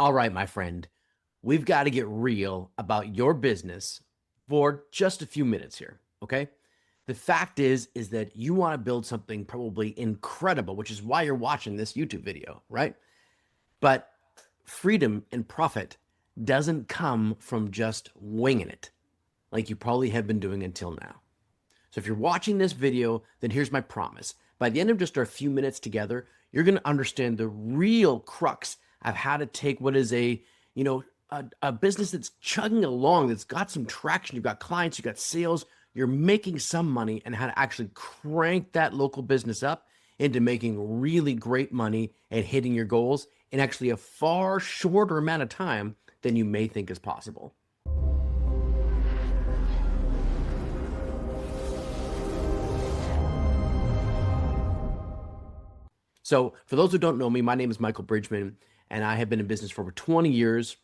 All right, my friend, we've got to get real about your business for just a few minutes here, okay? The fact is that you want to build something probably incredible, which is why you're watching this YouTube video, right? But freedom and profit doesn't come from just winging it like you probably have been doing until now. So if you're watching this video, then here's my promise. By the end of just our few minutes together, you're going to understand the real crux of how to take what is you know, a business that's chugging along, that's got some traction, you've got clients, you've got sales, you're making some money, and how to actually crank that local business up into making really great money and hitting your goals in actually a far shorter amount of time than you may think is possible. So for those who don't know me, my name is Michael Bridgman, and I have been in business for over 20 years,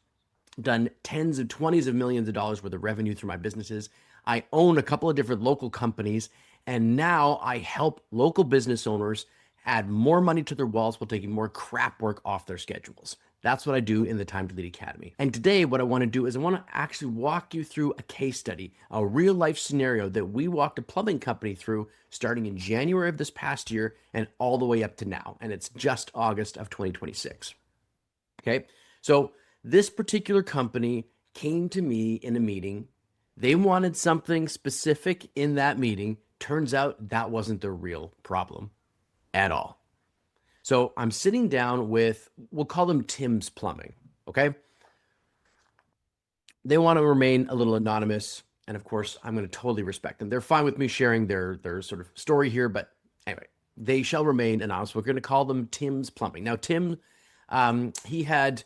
done tens of 20s of millions of dollars worth of revenue through my businesses. I own a couple of different local companies, and now I help local business owners add more money to their wallets while taking more crap work off their schedules. That's what I do in the Time to Lead Academy. And today, what I want to do is I want to actually walk you through a case study, a real life scenario that we walked a plumbing company through starting in January of this past year and all the way up to now. And it's just August of 2026. Okay. So this particular company came to me in a meeting. They wanted something specific in that meeting. Turns out that wasn't the real problem at all. So I'm sitting down with, we'll call them Tim's Plumbing, okay? They want to remain a little anonymous, and of course, I'm going to totally respect them. They're fine with me sharing their sort of story here, but anyway, they shall remain anonymous. We're going to call them Tim's Plumbing. Now, Tim, he had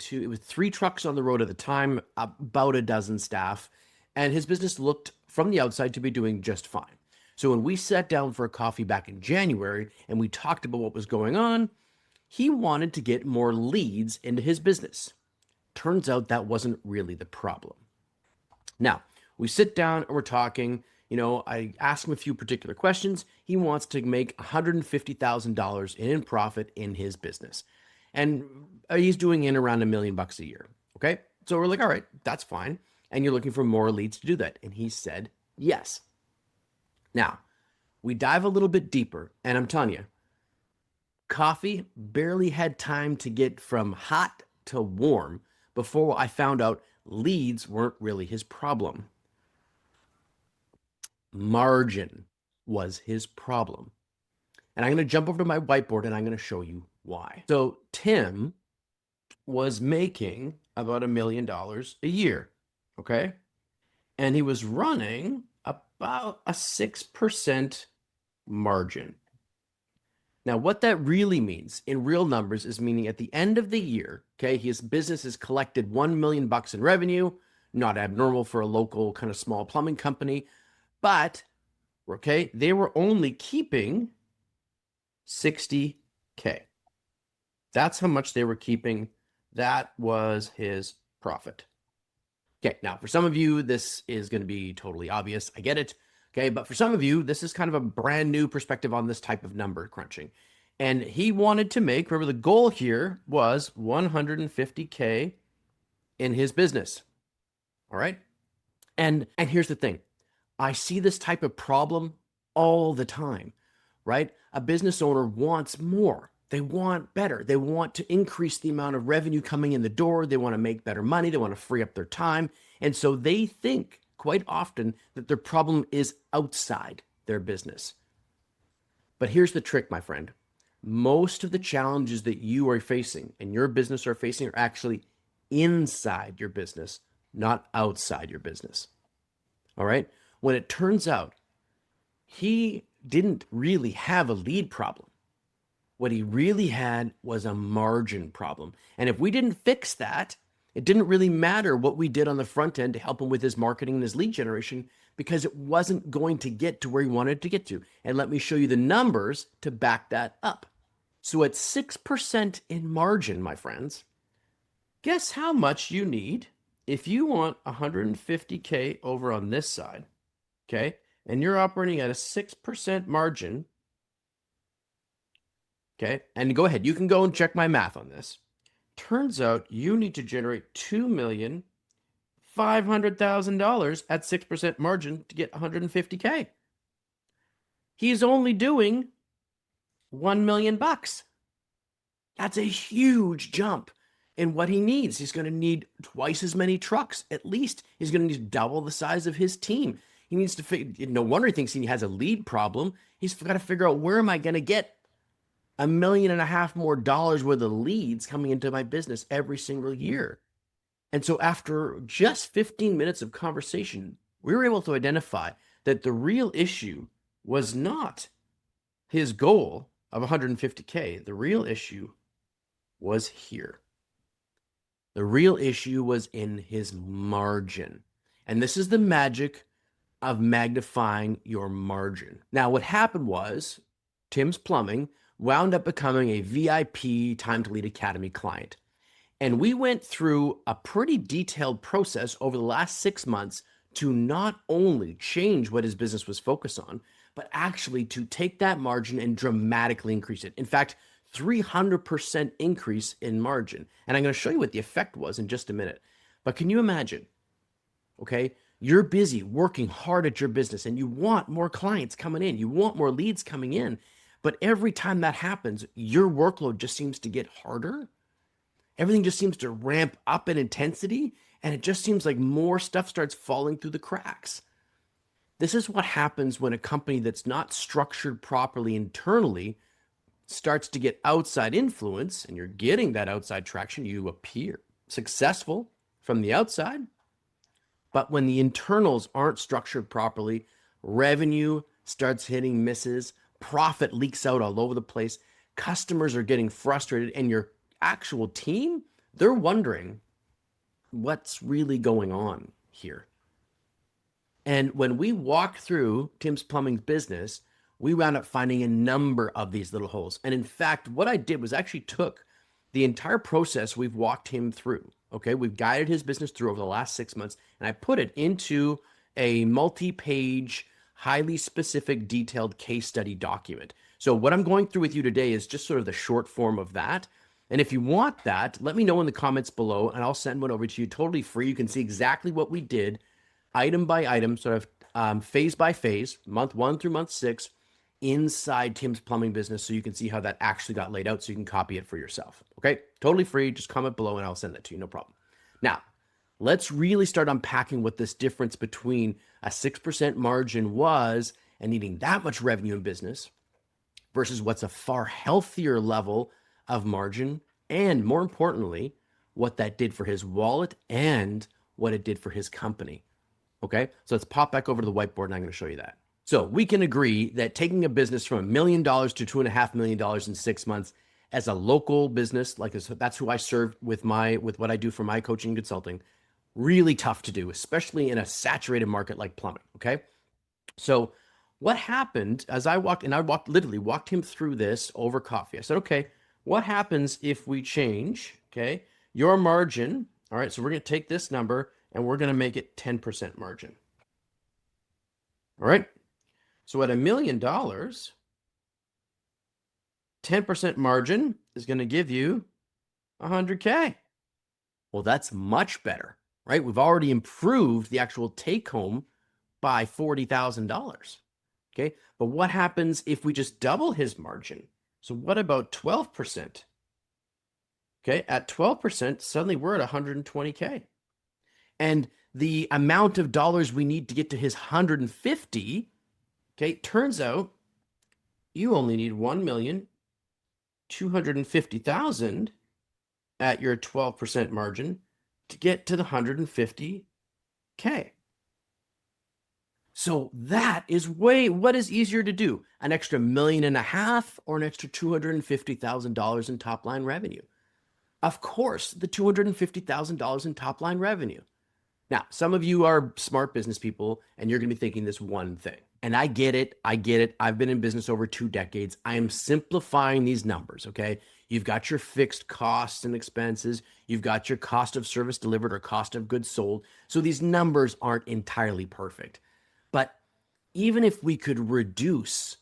it was 3 trucks on the road at the time, about a dozen staff, and his business looked from the outside to be doing just fine. So when we sat down for a coffee back in January and we talked about what was going on, he wanted to get more leads into his business. Turns out that wasn't really the problem. Now, we sit down and we're talking. I ask him a few particular questions. He wants to make $150,000 in profit in his business. And he's doing in around $1 million a year. Okay. So we're like, all right, that's fine. And you're looking for more leads to do that. And he said, yes. Now, we dive a little bit deeper, and I'm telling you, coffee barely had time to get from hot to warm before I found out leads weren't really his problem. Margin was his problem. And I'm going to jump over to my whiteboard and I'm going to show you why. So Tim was making about $1 million a year, okay? And he was running about a 6% margin. Now, what that really means in real numbers is meaning at the end of the year, okay, his business has collected $1 million in revenue, not abnormal for a local kind of small plumbing company, but, okay, they were only keeping $60K. That's how much they were keeping. That was his profit. Okay, now for some of you, this is going to be totally obvious. I get it. Okay, but for some of you, this is kind of a brand new perspective on this type of number crunching. And he wanted to make, remember the goal here was $150K in his business. All right. And here's the thing. I see this type of problem all the time, right? A business owner wants more. They want better. They want to increase the amount of revenue coming in the door. They want to make better money. They want to free up their time. And so they think quite often that their problem is outside their business. But here's the trick, my friend. Most of the challenges that you are facing and your business are facing are actually inside your business, not outside your business. All right? When it turns out he didn't really have a lead problem. What he really had was a margin problem. And if we didn't fix that, it didn't really matter what we did on the front end to help him with his marketing and his lead generation because it wasn't going to get to where he wanted to get to. And let me show you the numbers to back that up. So at 6% in margin, my friends, guess how much you need if you want 150K over on this side, okay? And you're operating at a 6% margin. Okay, and go ahead. You can go and check my math on this. Turns out you need to generate $2,500,000 at 6% margin to get 150K. He's only doing 1 million bucks. That's a huge jump in what he needs. He's going to need twice as many trucks, at least. He's going to need double the size of his team. He needs to figure, no wonder he thinks he has a lead problem. He's got to figure out, where am I going to get $1.5 million more worth of leads coming into my business every single year? And so after just 15 minutes of conversation, we were able to identify that the real issue was not his goal of 150K. The real issue was here. The real issue was in his margin. And this is the magic of magnifying your margin. Now, what happened was Tim's Plumbing wound up becoming a VIP Time to Lead Academy client. And we went through a pretty detailed process over the last 6 months to not only change what his business was focused on, but actually to take that margin and dramatically increase it. In fact, 300% increase in margin. And I'm going to show you what the effect was in just a minute. But can you imagine, okay, you're busy working hard at your business and you want more clients coming in, you want more leads coming in, but every time that happens, your workload just seems to get harder. Everything just seems to ramp up in intensity, and it just seems like more stuff starts falling through the cracks. This is what happens when a company that's not structured properly internally starts to get outside influence, and you're getting that outside traction. You appear successful from the outside, but when the internals aren't structured properly, revenue starts hitting misses, profit leaks out all over the place, customers are getting frustrated, and your actual team, they're wondering what's really going on here. And when we walked through Tim's Plumbing's business, we wound up finding a number of these little holes. And in fact, what I did was actually took the entire process we've walked him through. Okay, we've guided his business through over the last 6 months, and I put it into a multi-page, highly specific, detailed case study document. So what I'm going through with you today is just sort of the short form of that. And if you want that, let me know in the comments below, and I'll send one over to you totally free. You can see exactly what we did, item by item, sort of phase by phase, month 1 through month 6, inside Tim's Plumbing business, so you can see how that actually got laid out, so you can copy it for yourself. Okay, totally free. Just comment below and I'll send that to you, no problem. Now, let's really start unpacking what this difference between a 6% margin was and needing that much revenue in business versus what's a far healthier level of margin, and more importantly, what that did for his wallet and what it did for his company. Okay, so let's pop back over to the whiteboard and I'm going to show you that. So we can agree that taking a business from $1 million to $2.5 million in 6 months as a local business, like that's who I serve with what I do for my coaching and consulting, really tough to do, especially in a saturated market like plumbing. Okay, so what happened as I literally walked him through this over coffee. I said, okay, what happens if we change, okay, your margin? All right, so we're going to take this number and we're going to make it 10% margin. All right. So at $1 million, 10% margin is going to give you 100K. Well, that's much better, right? We've already improved the actual take home by $40,000. Okay. But what happens if we just double his margin? So what about 12%? Okay. At 12%, suddenly we're at 120K. And the amount of dollars we need to get to his 150, okay, turns out you only need 1,250,000 at your 12% margin to get to the 150K. So that is what is easier to do? An extra $1.5 million or an extra $250,000 in top line revenue? Of course, the $250,000 in top line revenue. Now, some of you are smart business people and you're going to be thinking this one thing. And I get it. I've been in business over 2 decades. I am simplifying these numbers, okay? You've got your fixed costs and expenses. You've got your cost of service delivered or cost of goods sold. So these numbers aren't entirely perfect. But even if we could reduce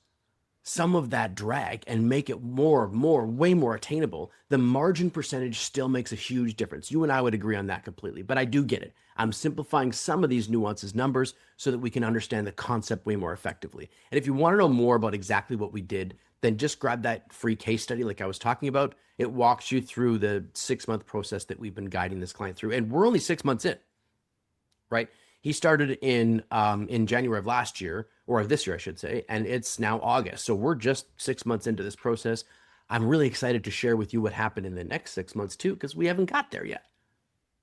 some of that drag and make it way more attainable, the margin percentage still makes a huge difference. You and I would agree on that completely, but I do get it. I'm simplifying some of these nuances numbers so that we can understand the concept way more effectively. And if you want to know more about exactly what we did, then just grab that free case study like I was talking about. It walks you through the 6-month process that we've been guiding this client through. And we're only 6 months in, right? He started in January of last year, or of this year, I should say, and it's now August. So we're just 6 months into this process. I'm really excited to share with you what happened in the next 6 months too, because we haven't got there yet.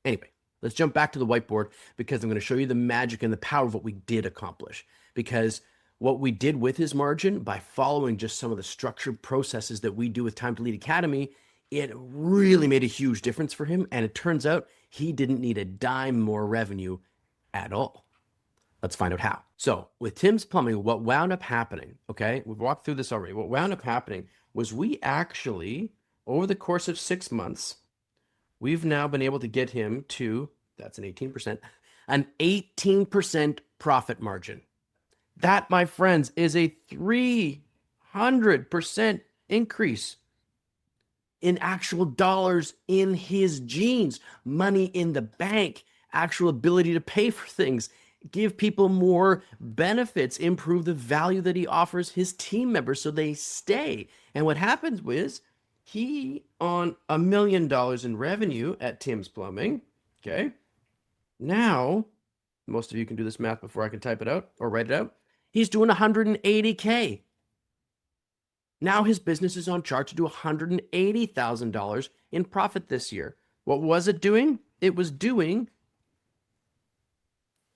Anyway, let's jump back to the whiteboard because I'm going to show you the magic and the power of what we did accomplish. Because what we did with his margin by following just some of the structured processes that we do with Time to Lead Academy, it really made a huge difference for him. And it turns out he didn't need a dime more revenue at all. Let's find out how. So with Tim's Plumbing, what wound up happening, okay, we've walked through this already. What wound up happening was we actually, over the course of 6 months, we've now been able to get him to, that's an 18% profit margin. That, my friends, is a 300% increase in actual dollars in his jeans, money in the bank, actual ability to pay for things, give people more benefits, improve the value that he offers his team members so they stay. And what happens is he, on $1 million in revenue at Tim's Plumbing, okay, now, most of you can do this math before I can type it out or write it out, he's doing $180K. Now his business is on chart to do $180,000 in profit this year. What was it doing? It was doing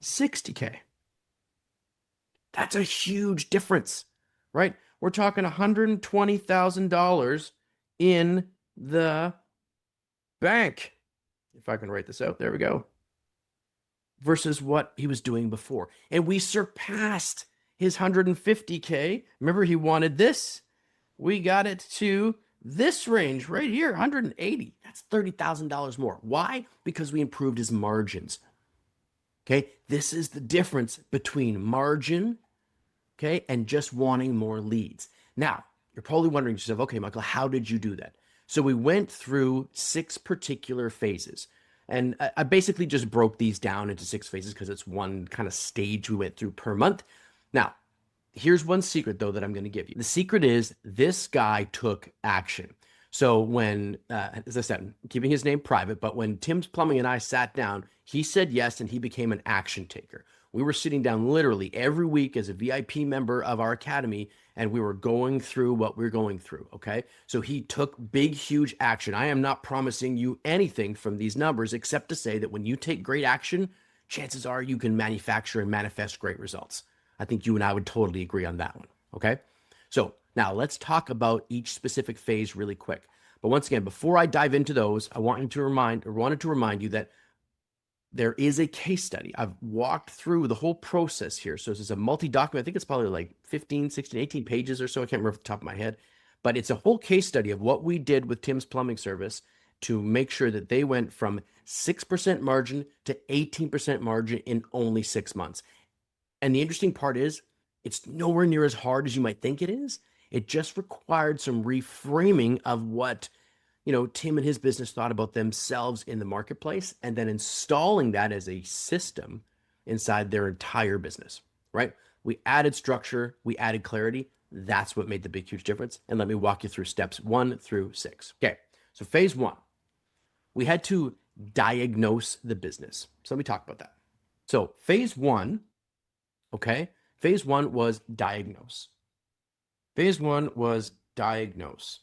$60K. That's a huge difference, right? We're talking $120,000 in the bank. If I can write this out, there we go. Versus what he was doing before. And we surpassed his $150K. Remember, he wanted this. We got it to this range right here, $180. That's $30,000 more. Why? Because we improved his margins. Okay, this is the difference between margin, okay, and just wanting more leads. Now, you're probably wondering to yourself, okay, Michael, how did you do that? So we went through 6 particular phases. And I basically just broke these down into 6 phases because it's one kind of stage we went through per month. Now, here's one secret, though, that I'm going to give you. The secret is this guy took action. So when, as I said, I'm keeping his name private, but when Tim's Plumbing and I sat down, he said yes, and he became an action taker. We were sitting down literally every week as a VIP member of our academy, and we were going through what we're going through, okay? So he took big, huge action. I am not promising you anything from these numbers except to say that when you take great action, chances are you can manufacture and manifest great results. I think you and I would totally agree on that one, okay? So now let's talk about each specific phase really quick. But once again, before I dive into those, I wanted to remind you that there is a case study. I've walked through the whole process here. So this is a multi-document. I think it's probably like 15, 16, 18 pages or so. I can't remember off the top of my head. But it's a whole case study of what we did with Tim's Plumbing Service to make sure that they went from 6% margin to 18% margin in only 6 months. And the interesting part is it's nowhere near as hard as you might think it is. It just required some reframing of what Tim and his business thought about themselves in the marketplace, and then installing that as a system inside their entire business, right? We added structure, we added clarity. That's what made the big, huge difference. And let me walk you through steps 1 through 6. Okay, so phase 1, we had to diagnose the business. So let me talk about that. So phase 1, okay, phase 1 was diagnose. Phase 1 was diagnose.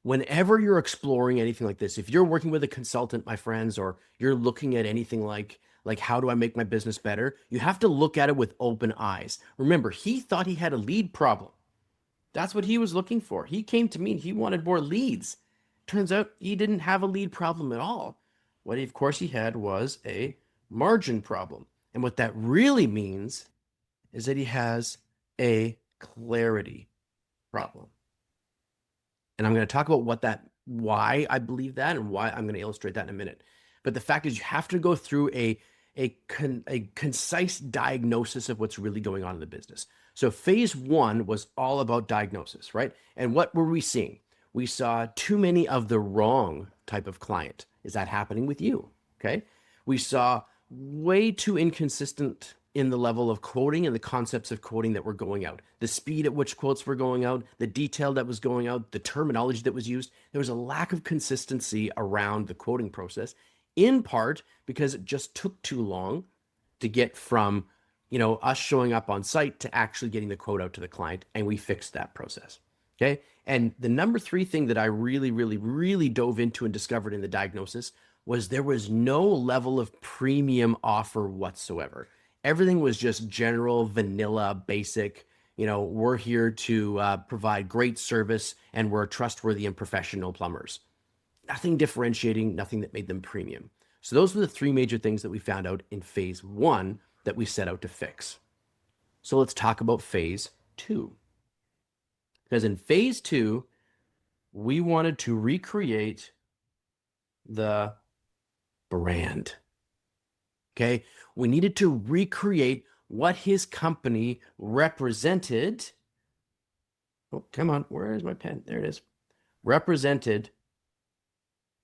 Whenever you're exploring anything like this, if you're working with a consultant, my friends, or you're looking at anything like how do I make my business better, you have to look at it with open eyes. Remember, he thought he had a lead problem. That's what he was looking for. He came to me and he wanted more leads. Turns out he didn't have a lead problem at all. What, of course, he had was a margin problem. And what that really means is that he has a clarity problem. And I'm going to talk about why I believe that and why I'm going to illustrate that in a minute. But the fact is you have to go through a concise diagnosis of what's really going on in the business. So phase one was all about diagnosis, right? And what were we seeing? We saw too many of the wrong type of client. Is that happening with you? Okay. We saw way too inconsistent in the level of quoting and the concepts of quoting that were going out, the speed at which quotes were going out, the detail that was going out, the terminology that was used. There was a lack of consistency around the quoting process, in part because it just took too long to get from us showing up on site to actually getting the quote out to the client, and we fixed that process. Okay. And the number three thing that I really, really, really dove into and discovered in the diagnosis was there was no level of premium offer whatsoever. Everything was just general, vanilla, basic. We're here to provide great service, and we're trustworthy and professional plumbers. Nothing differentiating, nothing that made them premium. So those were the three major things that we found out in phase one that we set out to fix. So let's talk about phase two. Because in phase two, we wanted to recreate the brand. Okay. We needed to recreate what his company represented. Oh, come on. Where is my pen? There it is. Represented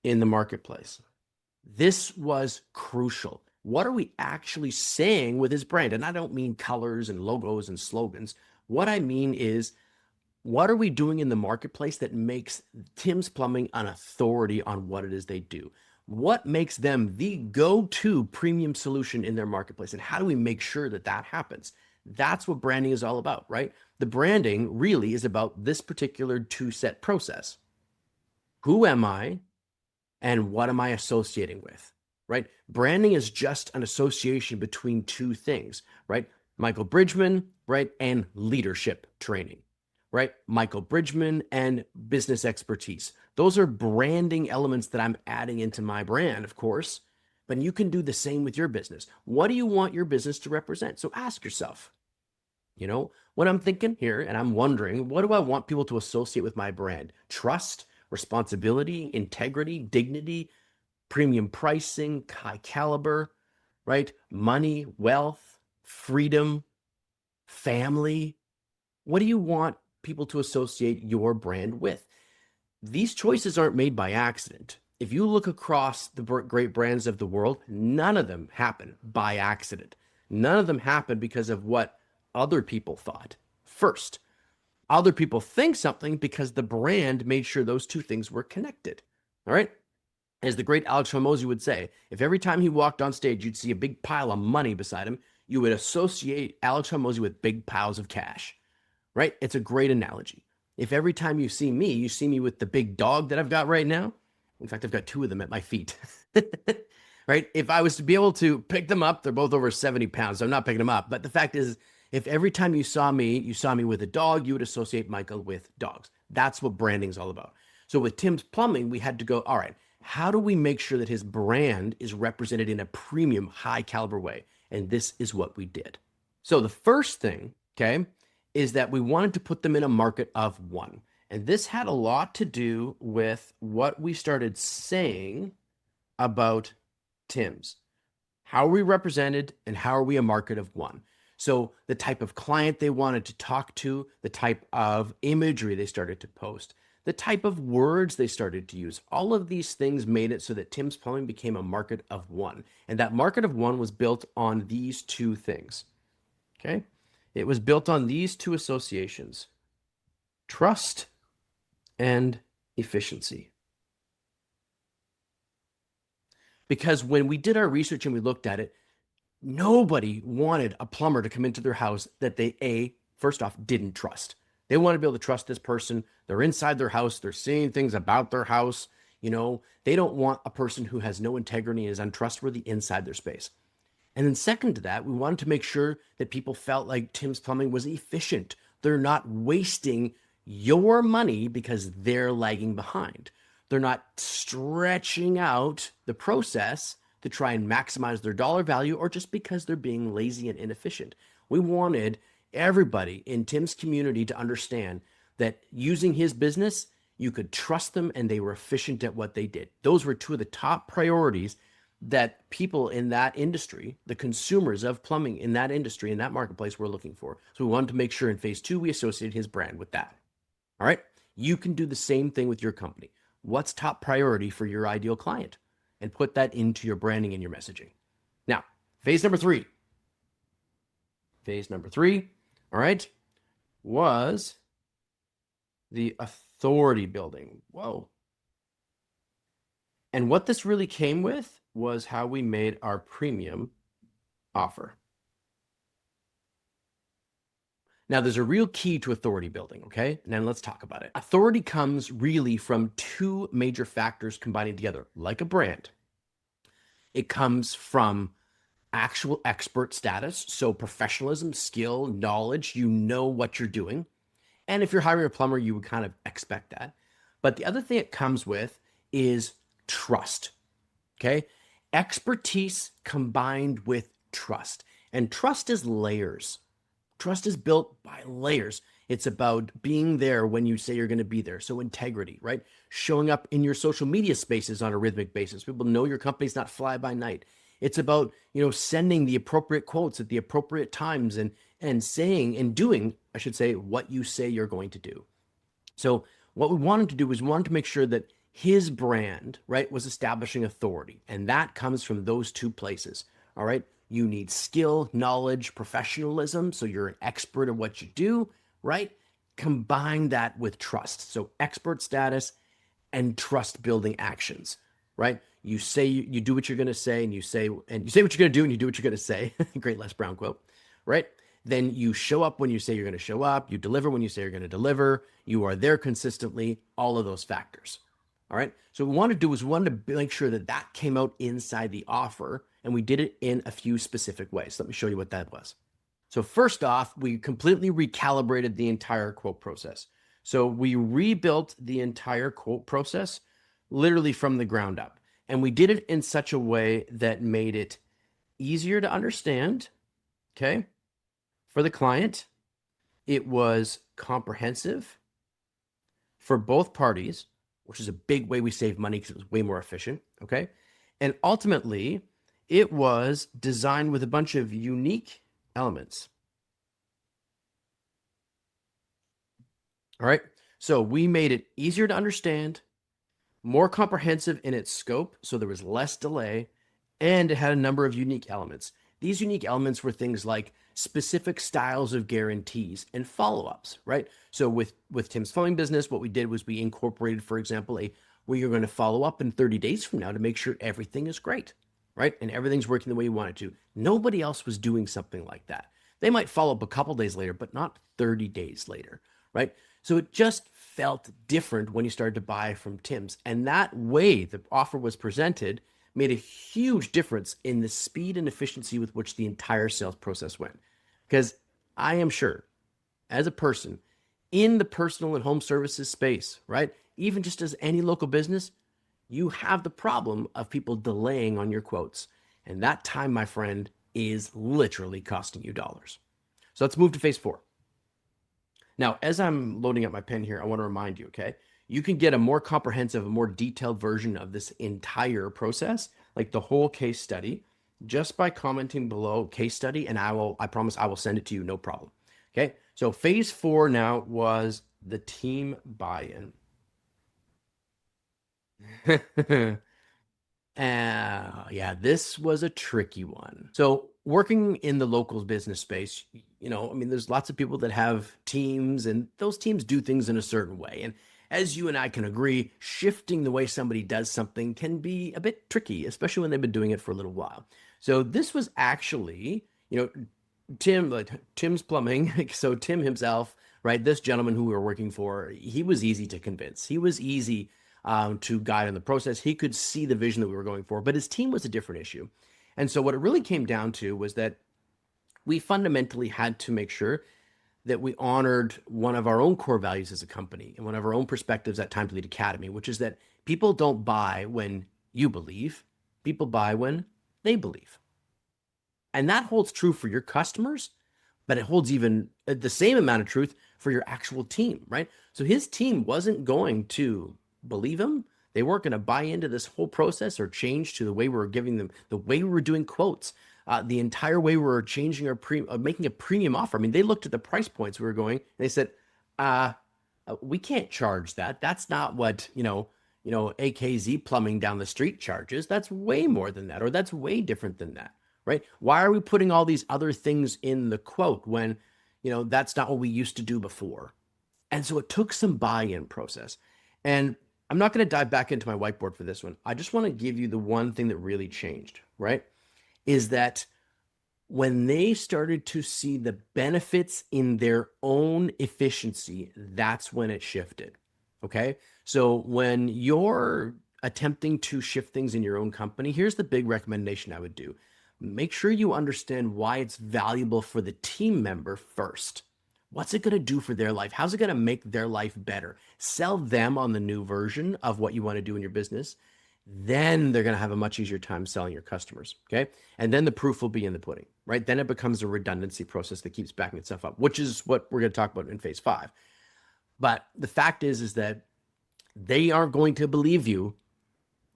in the marketplace. This was crucial. What are we actually saying with his brand? And I don't mean colors and logos and slogans. What I mean is, what are we doing in the marketplace that makes Tim's Plumbing an authority on what it is they do? What makes them the go-to premium solution in their marketplace? And how do we make sure that that happens? That's what branding is all about, right? The branding really is about this particular two-step process. Who am I? And what am I associating with, right? Branding is just an association between two things, right? Michael Bridgman, right? And leadership training, right? Michael Bridgman and business expertise. Those are branding elements that I'm adding into my brand, of course, but you can do the same with your business. What do you want your business to represent? So ask yourself, what I'm thinking here, and I'm wondering, what do I want people to associate with my brand? Trust, responsibility, integrity, dignity, premium pricing, high caliber, right? Money, wealth, freedom, family. What do you want people to associate your brand with? These choices aren't made by accident. If you look across the great brands of the world, none of them happen by accident. None of them happen because of what other people thought first. Other people think something because the brand made sure those two things were connected. All right. As the great Alex Hormozy would say, if every time he walked on stage, you'd see a big pile of money beside him, you would associate Alex Hormozy with big piles of cash, right? It's a great analogy. If every time you see me with the big dog that I've got right now. In fact, I've got two of them at my feet, right? If I was to be able to pick them up, they're both over 70 pounds. So I'm not picking them up. But the fact is, if every time you saw me with a dog, you would associate Michael with dogs. That's what branding is all about. So with Tim's Plumbing, we had to go, all right, how do we make sure that his brand is represented in a premium, high caliber way? And this is what we did. So the first thing, okay, is that we wanted to put them in a market of one. And this had a lot to do with what we started saying about Tim's. How are we represented and how are we a market of one? So the type of client they wanted to talk to, the type of imagery they started to post, the type of words they started to use, all of these things made it so that Tim's Plumbing became a market of one. And that market of one was built on these two things, okay? It was built on these two associations, trust and efficiency. Because when we did our research and we looked at it, nobody wanted a plumber to come into their house that they, first off, didn't trust. They want to be able to trust this person. They're inside their house. They're seeing things about their house. They don't want a person who has no integrity and is untrustworthy inside their space. And then second to that, we wanted to make sure that people felt like Tim's Plumbing was efficient. They're not wasting your money because they're lagging behind. They're not stretching out the process to try and maximize their dollar value or just because they're being lazy and inefficient. We wanted everybody in Tim's community to understand that using his business, you could trust them and they were efficient at what they did. Those were two of the top priorities that people in that industry, the consumers of plumbing in that industry, in that marketplace, were looking for. So we wanted to make sure in phase 2, we associated his brand with that. All right. You can do the same thing with your company. What's top priority for your ideal client? And put that into your branding and your messaging. Now, phase number 3. Phase number 3, all right, was the authority building. Whoa. And what this really came with was how we made our premium offer. Now, there's a real key to authority building, okay? And then let's talk about it. Authority comes really from 2 major factors combining together, like a brand. It comes from actual expert status, so professionalism, skill, knowledge, you know what you're doing. And if you're hiring a plumber, you would kind of expect that. But the other thing it comes with is trust, okay? Expertise combined with trust. And trust is layers. Trust is built by layers. It's about being there when you say you're going to be there. So integrity, right? Showing up in your social media spaces on a rhythmic basis. People know your company's not fly by night. It's about, sending the appropriate quotes at the appropriate times and saying and doing, I should say, what you say you're going to do. So what we wanted to do was we wanted to make sure that his brand, right, was establishing authority. And that comes from those 2 places. All right. You need skill, knowledge, professionalism. So you're an expert at what you do, right? Combine that with trust. So expert status and trust building actions, right? You say you do what you're going to say, and you say what you're going to do, and you do what you're going to say. Great Les Brown quote, right? Then you show up when you say you're going to show up. You deliver when you say you're going to deliver. You are there consistently. All of those factors. All right. So what we wanted to do was we wanted to make sure that that came out inside the offer, and we did it in a few specific ways. Let me show you what that was. So first off, we completely recalibrated the entire quote process. So we rebuilt the entire quote process literally from the ground up. And we did it in such a way that made it easier to understand, okay, for the client. It was comprehensive for both parties, which is a big way we save money because it was way more efficient, okay? And ultimately, it was designed with a bunch of unique elements. All right, so we made it easier to understand, more comprehensive in its scope, so there was less delay, and it had a number of unique elements. These unique elements were things like specific styles of guarantees and follow-ups, right? So with Tim's plumbing business, what we did was we incorporated, for example, where you're going to follow up in 30 days from now to make sure everything is great, right? And everything's working the way you want it to. Nobody else was doing something like that. They might follow up a couple days later, but not 30 days later, right? So it just felt different when you started to buy from Tim's. And that way the offer was presented made a huge difference in the speed and efficiency with which the entire sales process went. Because I am sure, as a person in the personal and home services space, right, even just as any local business, you have the problem of people delaying on your quotes. And that time, my friend, is literally costing you dollars. So let's move to phase 4. Now, as I'm loading up my pen here, I want to remind you, okay, you can get a more comprehensive, a more detailed version of this entire process, like the whole case study, just by commenting below case study, and I promise I will send it to you, no problem. Okay, so phase 4 now was the team buy-in. Yeah, this was a tricky one. So working in the locals business space, there's lots of people that have teams, and those teams do things in a certain way. And as you and I can agree, shifting the way somebody does something can be a bit tricky, especially when they've been doing it for a little while. So this was actually, Tim's plumbing. So Tim himself, right? This gentleman who we were working for, he was easy to convince. He was easy to guide in the process. He could see the vision that we were going for, but his team was a different issue. And so what it really came down to was that we fundamentally had to make sure that we honored one of our own core values as a company and one of our own perspectives at Time to Lead Academy, which is that people don't buy when you believe, people buy when they believe. And that holds true for your customers, but it holds even the same amount of truth for your actual team, right? So his team wasn't going to believe him. They weren't going to buy into this whole process or change to the way we were giving them, the way we were doing quotes, the entire way we were changing our making a premium offer. I mean, they looked at the price points we were going, and they said, we can't charge that. That's not what, AKZ plumbing down the street charges. That's way more than that, or that's way different than that, right? Why are we putting all these other things in the quote when, that's not what we used to do before? And so it took some buy-in process. And I'm not going to dive back into my whiteboard for this one. I just want to give you the one thing that really changed, right? Is that when they started to see the benefits in their own efficiency, that's when it shifted. Okay. So when you're attempting to shift things in your own company, here's the big recommendation I would do. Make sure you understand why it's valuable for the team member first. What's it going to do for their life? How's it going to make their life better? Sell them on the new version of what you want to do in your business. Then they're going to have a much easier time selling your customers. Okay. And then the proof will be in the pudding, right? Then it becomes a redundancy process that keeps backing itself up, which is what we're going to talk about in phase 5. But the fact is that they aren't going to believe you,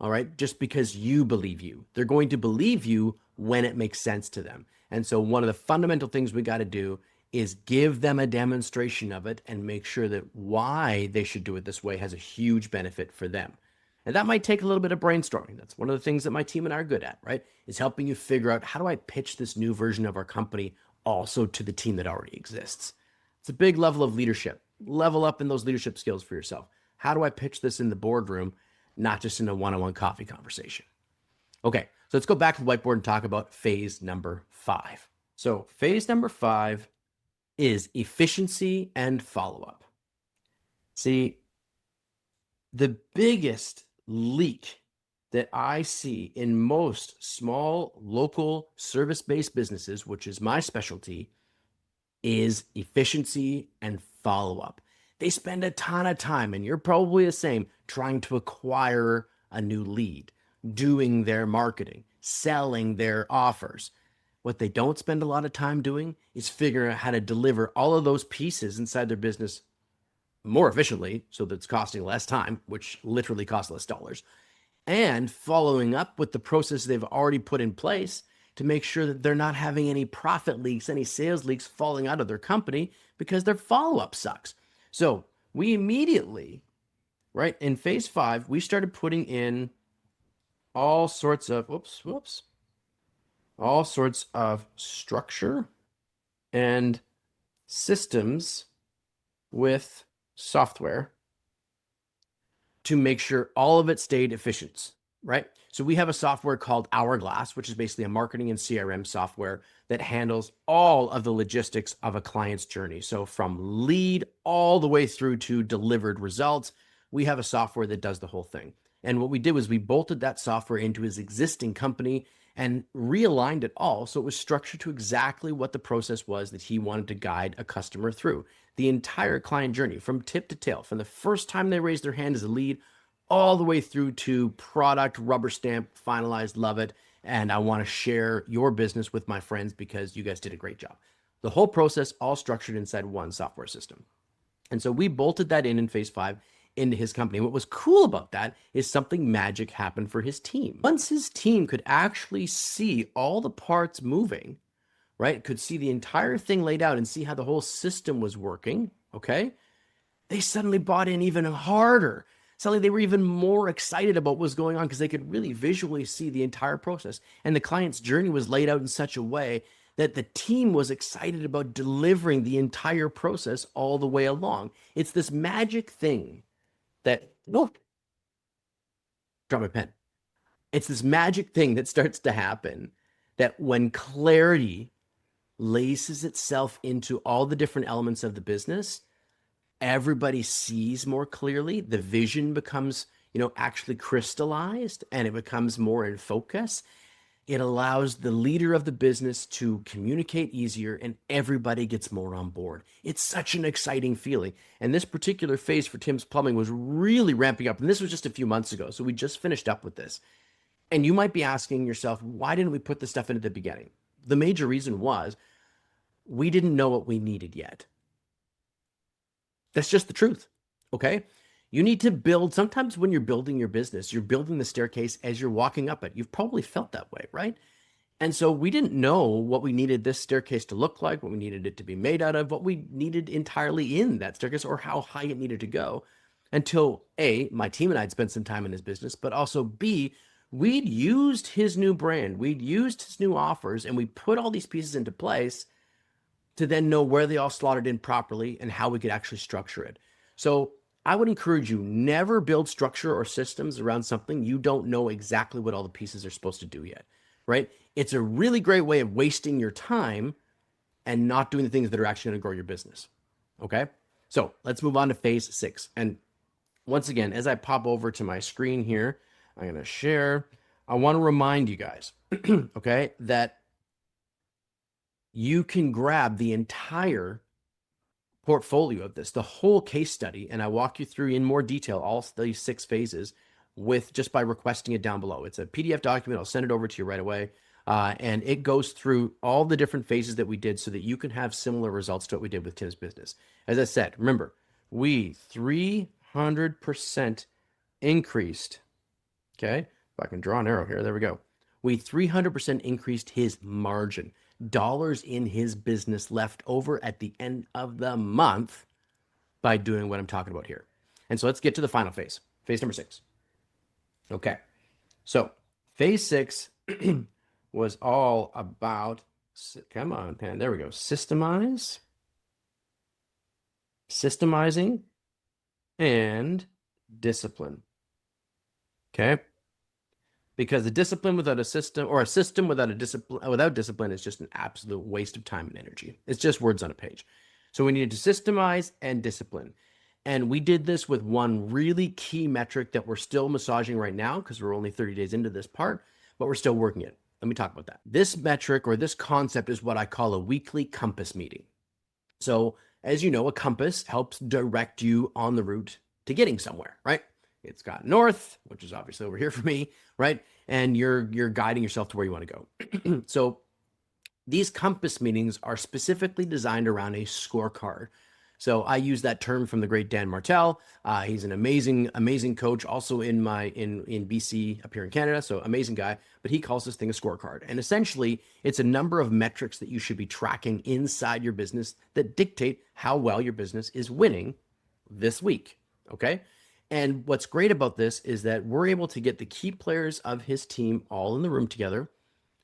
all right, just because you believe you. They're going to believe you when it makes sense to them. And so one of the fundamental things we got to do is give them a demonstration of it and make sure that why they should do it this way has a huge benefit for them. And that might take a little bit of brainstorming. That's one of the things that my team and I are good at, right? Is helping you figure out, how do I pitch this new version of our company also to the team that already exists? It's a big level of leadership. Level up in those leadership skills for yourself. How do I pitch this in the boardroom, not just in a one-on-one coffee conversation? Okay, so let's go back to the whiteboard and talk about phase number 5. So phase number 5 is efficiency and follow-up. See, the biggest leak that I see in most small, local, service-based businesses, which is my specialty, is efficiency and follow-up. They spend a ton of time, and you're probably the same, trying to acquire a new lead, doing their marketing, selling their offers. What they don't spend a lot of time doing is figuring out how to deliver all of those pieces inside their business more efficiently, so that it's costing less time, which literally costs less dollars, and following up with the process they've already put in place to make sure that they're not having any profit leaks, any sales leaks falling out of their company because their follow-up sucks. So we immediately, right, in phase 5, we started putting in all sorts of, all sorts of structure and systems with software to make sure all of it stayed efficient, right? So we have a software called Hourglass, which is basically a marketing and CRM software that handles all of the logistics of a client's journey. So from lead all the way through to delivered results, we have a software that does the whole thing. And what we did was we bolted that software into his existing company and realigned it all so it was structured to exactly what the process was that he wanted to guide a customer through. The entire client journey from tip to tail, from the first time they raise their hand as a lead, all the way through to product, rubber stamp, finalized, love it, and I want to share your business with my friends because you guys did a great job. The whole process all structured inside one software system. And so we bolted that in phase 5 into his company. What was cool about that is something magic happened for his team. Once his team could actually see all the parts moving, right, could see the entire thing laid out and see how the whole system was working, okay, they suddenly bought in even harder. Suddenly they were even more excited about what was going on because they could really visually see the entire process. And the client's journey was laid out in such a way that the team was excited about delivering the entire process all the way along. It's this magic thing that, oh, drop my pen. It's this magic thing that starts to happen that when clarity laces itself into all the different elements of the business, everybody sees more clearly. The vision becomes, actually crystallized and it becomes more in focus. It allows the leader of the business to communicate easier and everybody gets more on board. It's such an exciting feeling. And this particular phase for Tim's Plumbing was really ramping up. And this was just a few months ago. So we just finished up with this. And you might be asking yourself, why didn't we put this stuff in at the beginning? The major reason was we didn't know what we needed yet. That's just the truth. Okay. You need to build, sometimes when you're building your business, you're building the staircase as you're walking up it. You've probably felt that way, right? And so we didn't know what we needed this staircase to look like, what we needed it to be made out of, what we needed entirely in that staircase, or how high it needed to go until A, my team and I had spent some time in his business, but also B, we'd used his new brand, we'd used his new offers, and we put all these pieces into place to then know where they all slotted in properly and how we could actually structure it. So I would encourage you, never build structure or systems around something you don't know exactly what all the pieces are supposed to do yet, right? It's a really great way of wasting your time and not doing the things that are actually going to grow your business. Okay. So let's move on to phase 6. And once again, as I pop over to my screen here, I'm going to share. I want to remind you guys, okay, that you can grab the entire portfolio of this, the whole case study, and I walk you through in more detail all these 6 phases with just by requesting it down below. It's a PDF document. I'll send it over to you right away. And it goes through all the different phases that we did so that you can have similar results to what we did with Tim's business. As I said, remember, we 300% increased. Okay, if I can draw an arrow here, there we go. We 300% increased his margin, dollars in his business left over at the end of the month by doing what I'm talking about here. And so let's get to the final phase, phase number 6. Okay, so phase 6 was all about, come on, pen, there we go, systemizing, and discipline. Okay, because the discipline without a system, or a system without discipline is just an absolute waste of time and energy. It's just words on a page. So we needed to systemize and discipline. And we did this with one really key metric that we're still massaging right now because we're only 30 days into this part, but we're still working it. Let me talk about that. This metric or this concept is what I call a weekly compass meeting. So as you know, a compass helps direct you on the route to getting somewhere, right? It's got north, which is obviously over here for me, right? And you're guiding yourself to where you want to go. So these compass meetings are specifically designed around a scorecard. So I use that term from the great Dan Martell. He's an amazing coach, also in BC up here in Canada. So amazing guy, but he calls this thing a scorecard. And essentially it's a number of metrics that you should be tracking inside your business that dictate how well your business is winning this week. Okay. And what's great about this is that we're able to get the key players of his team all in the room together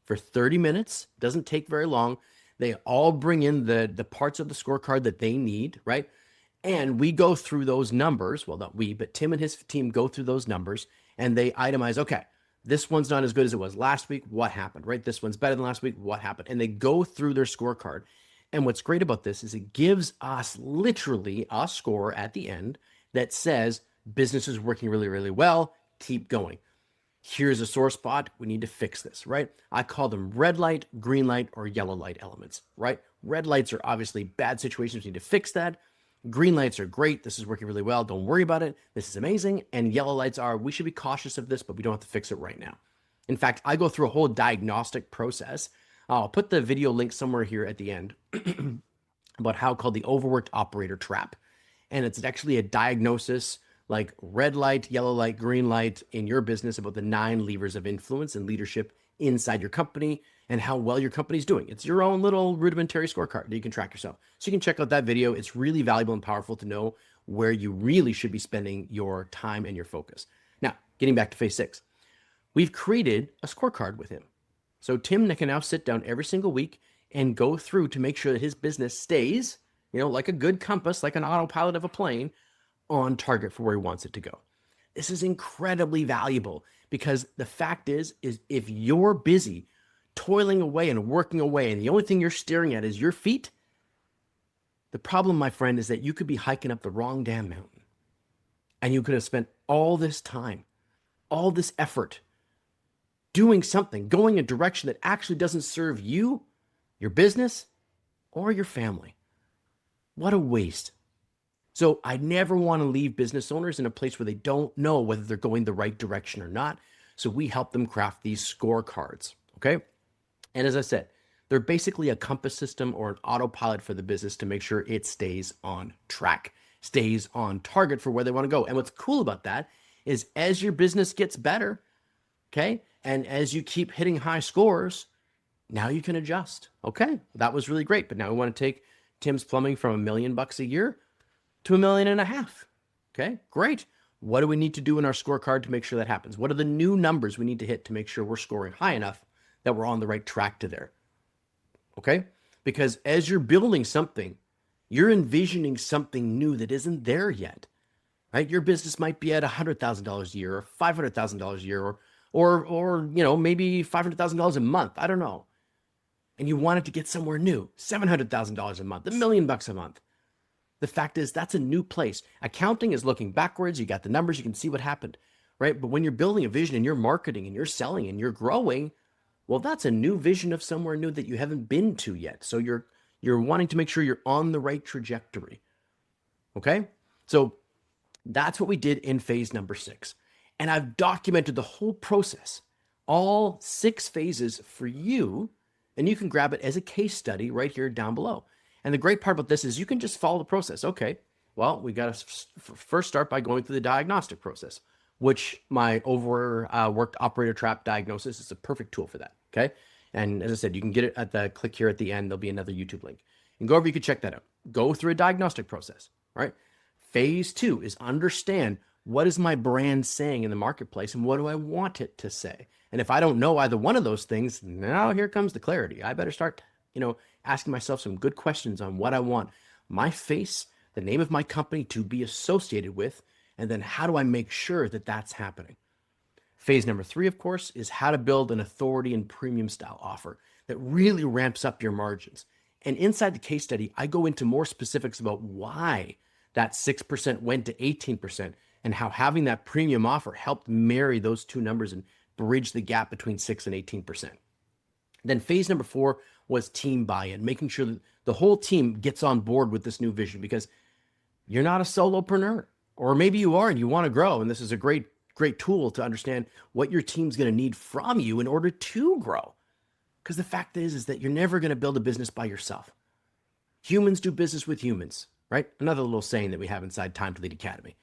for 30 minutes. Doesn't take very long. They all bring in the parts of the scorecard that they need, right? And we go through those numbers. Well, not we, but Tim and his team go through those numbers and they itemize, okay, this one's not as good as it was last week. What happened, right? This one's better than last week. What happened? And they go through their scorecard. And what's great about this is it gives us literally a score at the end that says business is working really, really well. Keep going. Here's a sore spot. We need to fix this, right? I call them red light, green light, or yellow light elements, right? Red lights are obviously bad situations. We need to fix that. Green lights are great. This is working really well. Don't worry about it. This is amazing. And yellow lights are, we should be cautious of this, but we don't have to fix it right now. In fact, I go through a whole diagnostic process. I'll put the video link somewhere here at the end about how called the overworked operator trap. And it's actually a diagnosis like red light, yellow light, green light in your business about the 9 levers of influence and leadership inside your company and how well your company's doing. It's your own little rudimentary scorecard that you can track yourself. So you can check out that video. It's really valuable and powerful to know where you really should be spending your time and your focus. Now, getting back to phase 6, we've created a scorecard with him. So Tim can now sit down every single week and go through to make sure that his business stays, like a good compass, like an autopilot of a plane, on target for where he wants it to go. This is incredibly valuable because the fact is if you're busy toiling away and working away and the only thing you're staring at is your feet, the problem, my friend, is that you could be hiking up the wrong damn mountain and you could have spent all this time, all this effort doing something, going a direction that actually doesn't serve you, your business, or your family. What a waste. So I never want to leave business owners in a place where they don't know whether they're going the right direction or not. So we help them craft these scorecards, okay? And as I said, they're basically a compass system or an autopilot for the business to make sure it stays on track. stays on target for where they want to go. And what's cool about that is as your business gets better, okay, and as you keep hitting high scores, now you can adjust. Okay, that was really great, but now we want to take Tim's Plumbing from $1 million a year to $1.5 million. Okay, great. What do we need to do in our scorecard to make sure that happens? What are the new numbers we need to hit to make sure we're scoring high enough that we're on the right track to there? Okay, because as you're building something, you're envisioning something new that isn't there yet, right? Your business might be at $100,000 a year or $500,000 a year or maybe $500,000 a month. I don't know. And you want it to get somewhere new, $700,000 a month, $1 million a month. The fact is that's a new place. Accounting is looking backwards. You got the numbers, you can see what happened, right? But when you're building a vision and you're marketing and you're selling and you're growing, well, that's a new vision of somewhere new that you haven't been to yet. So you're wanting to make sure you're on the right trajectory. Okay? So that's what we did in phase number 6. And I've documented the whole process, all 6 phases for you, and you can grab it as a case study right here down below. And the great part about this is you can just follow the process. Okay, well, we got to first start by going through the diagnostic process, which my overworked operator trap diagnosis is a perfect tool for that. Okay, and as I said, you can get it at the click here at the end. There'll be another YouTube link. And go over, you can check that out. Go through a diagnostic process, right? Phase 2 is understand what is my brand saying in the marketplace and what do I want it to say? And if I don't know either one of those things, now here comes the clarity. I better start, asking myself some good questions on what I want my face, the name of my company to be associated with, and then how do I make sure that that's happening? Phase number 3, of course, is how to build an authority and premium style offer that really ramps up your margins. And inside the case study, I go into more specifics about why that 6% went to 18% and how having that premium offer helped marry those two numbers and bridge the gap between 6 and 18%. Then phase number 4 was team buy-in, making sure that the whole team gets on board with this new vision, because you're not a solopreneur, or maybe you are and you want to grow. And this is a great tool to understand what your team's going to need from you in order to grow. Because the fact is that you're never going to build a business by yourself. Humans do business with humans, right? Another little saying that we have inside Time to Lead Academy.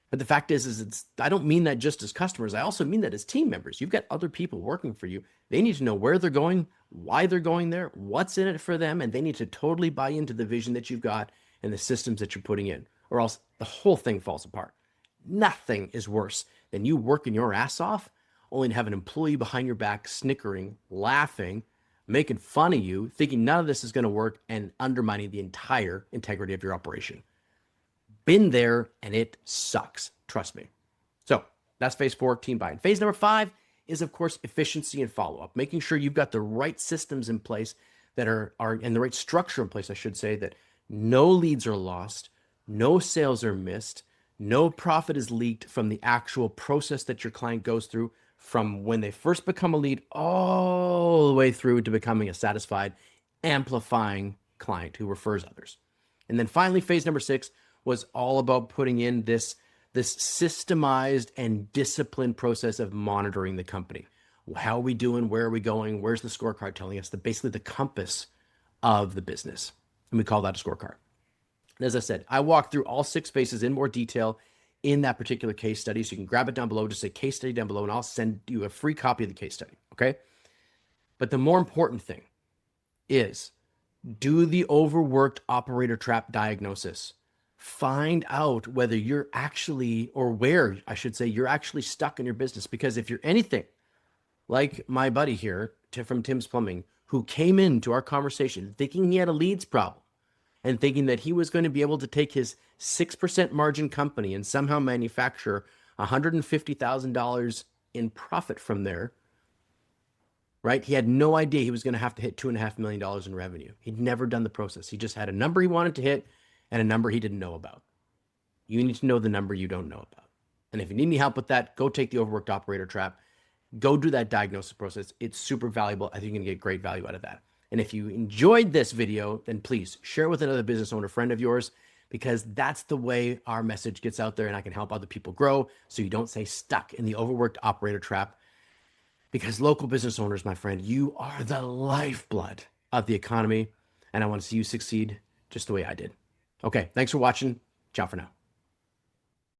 But the fact is I don't mean that just as customers. I also mean that as team members. You've got other people working for you. They need to know where they're going, why they're going there, what's in it for them, and they need to totally buy into the vision that you've got and the systems that you're putting in, or else the whole thing falls apart. Nothing is worse than you working your ass off only to have an employee behind your back snickering, laughing, making fun of you, thinking none of this is going to work, and undermining the entire integrity of your operation. Been there, and it sucks. Trust me. So that's phase 4, team buy-in. Phase number 5 is, of course, efficiency and follow-up, making sure you've got the right systems in place that are and the right structure in place, I should say, that no leads are lost, no sales are missed, no profit is leaked from the actual process that your client goes through from when they first become a lead all the way through to becoming a satisfied, amplifying client who refers others. And then finally, phase number 6 was all about putting in this systemized and disciplined process of monitoring the company. How are we doing? Where are we going? Where's the scorecard telling us? Basically the compass of the business. And we call that a scorecard. And as I said, I walk through all 6 phases in more detail in that particular case study. So you can grab it down below, just say case study down below, and I'll send you a free copy of the case study. Okay. But the more important thing is do the overworked operator trap diagnosis. Find out whether you're actually, or where I should say, you're actually stuck in your business. Because if you're anything like my buddy here from Tim's Plumbing, who came into our conversation thinking he had a leads problem and thinking that he was going to be able to take his 6% margin company and somehow manufacture $150,000 in profit from there, right? He had no idea he was going to have to hit $2.5 million in revenue. He'd never done the process. He just had a number he wanted to hit and a number he didn't know about. You need to know the number you don't know about. And if you need any help with that, go take the overworked operator trap. Go do that diagnosis process. It's super valuable. I think you're going to get great value out of that. And if you enjoyed this video, then please share with another business owner friend of yours, because that's the way our message gets out there and I can help other people grow so you don't stay stuck in the overworked operator trap. Because local business owners, my friend, you are the lifeblood of the economy, and I want to see you succeed just the way I did. Okay, thanks for watching. Ciao for now.